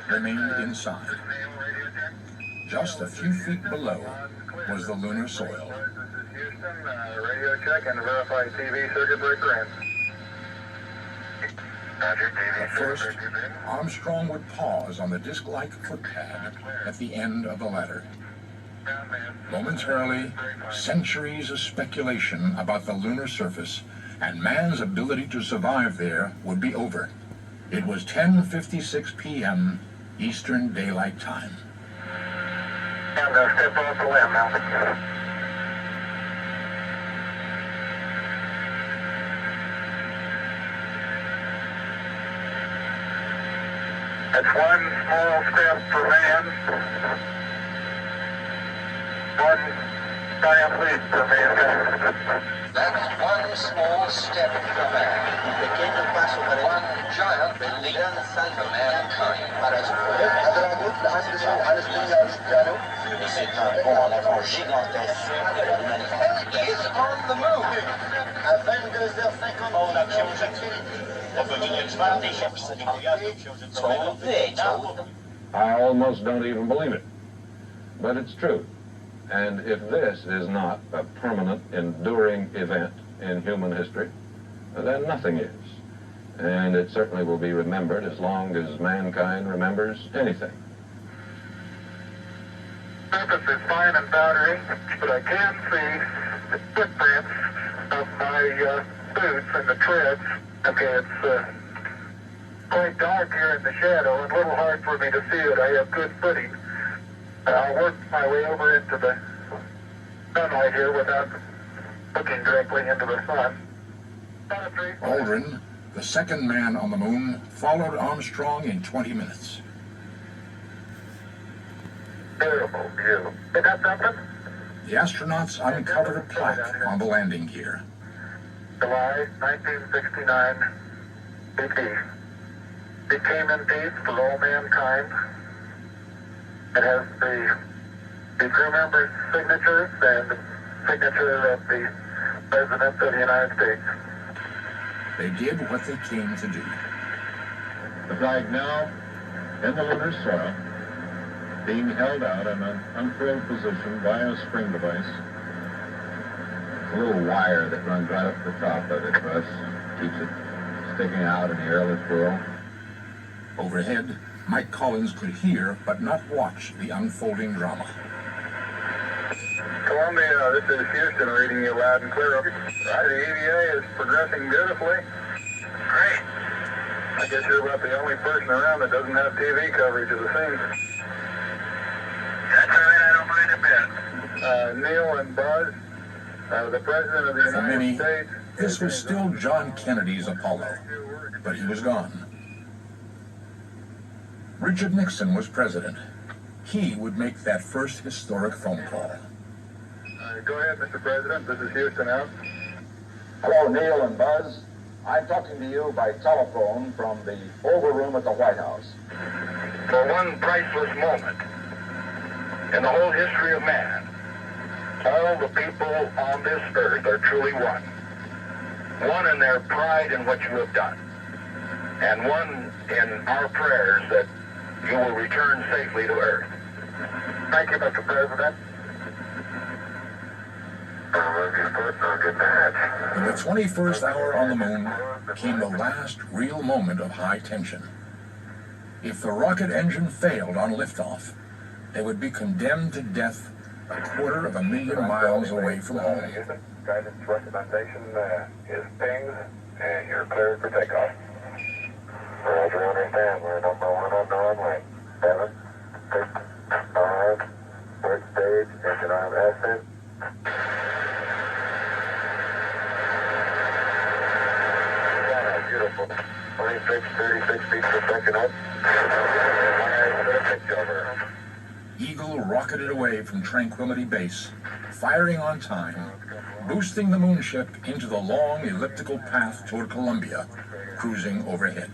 remained inside. Just a few feet below was the lunar soil. This is Houston, radio check and verify TV circuit breaker in. But first, Armstrong would pause on the disc-like footpad at the end of the ladder. Momentarily, centuries of speculation about the lunar surface and man's ability to survive there would be over. It was 10:56 p.m. Eastern Daylight Time. I'm going to step off the limb now. That's one small step for man, one giant leap for mankind. That's one small step for man, pequeño paso para one giant leap for mankind. Et c'est un bond en avant gigantesque de l'humanité. He is on the moon. À 22h50, en action I almost don't even believe it, but it's true. And if this is not a permanent, enduring event in human history, then nothing is. And it certainly will be remembered as long as mankind remembers anything. The surface is fine and powdery, but I can see the footprints of my boots and the treads. Okay, it's quite dark here in the shadow and a little hard for me to see it. I have good footing. I'll work my way over into the sunlight here without looking directly into the sun. Aldrin, the second man on the moon, followed Armstrong in 20 minutes. Beautiful view. Is that something? The astronauts uncovered a plaque on the landing gear. July 1969, BP. It came in peace for all mankind. It has the crew members' signatures and the signature of the President of the United States. They did what they came to do. The flag now in the lunar soil, being held out in an unfurled position by a spring device. A little wire that runs right up the top of it, Russ. Keeps it sticking out in the airless world. Overhead, Mike Collins could hear but not watch the unfolding drama. Columbia, this is Houston reading you loud and clear. The EVA is progressing beautifully. Great. I guess you're about the only person around that doesn't have TV coverage of the scene. That's all right, I don't mind a bit. Neil and Buzz, the President of the For many, United States. this was still John Kennedy's Apollo, but he was gone. Richard Nixon was president. He would make that first historic phone call. Go ahead, Mr. President. This is Houston out. Hello, Neil and Buzz. I'm talking to you by telephone from the Oval Room at the White House. For one priceless moment in the whole history of man, all the people on this earth are truly one. One in their pride in what you have done, and one in our prayers that you will return safely to Earth. Thank you, Mr. President. In the 21st hour on the moon came the last real moment of high tension. If the rocket engine failed on liftoff, they would be condemned to death 250,000 miles away from home. Guidance recommendation is pinged, and you're cleared for takeoff. Roger, understand. We're number one on the runway. 7, 6, 5, third stage, engine arm ascent. Yeah, beautiful. 26, 36 feet per second up. Eagle rocketed away from Tranquility Base, firing on time, boosting the moonship into the long elliptical path toward Columbia, cruising overhead.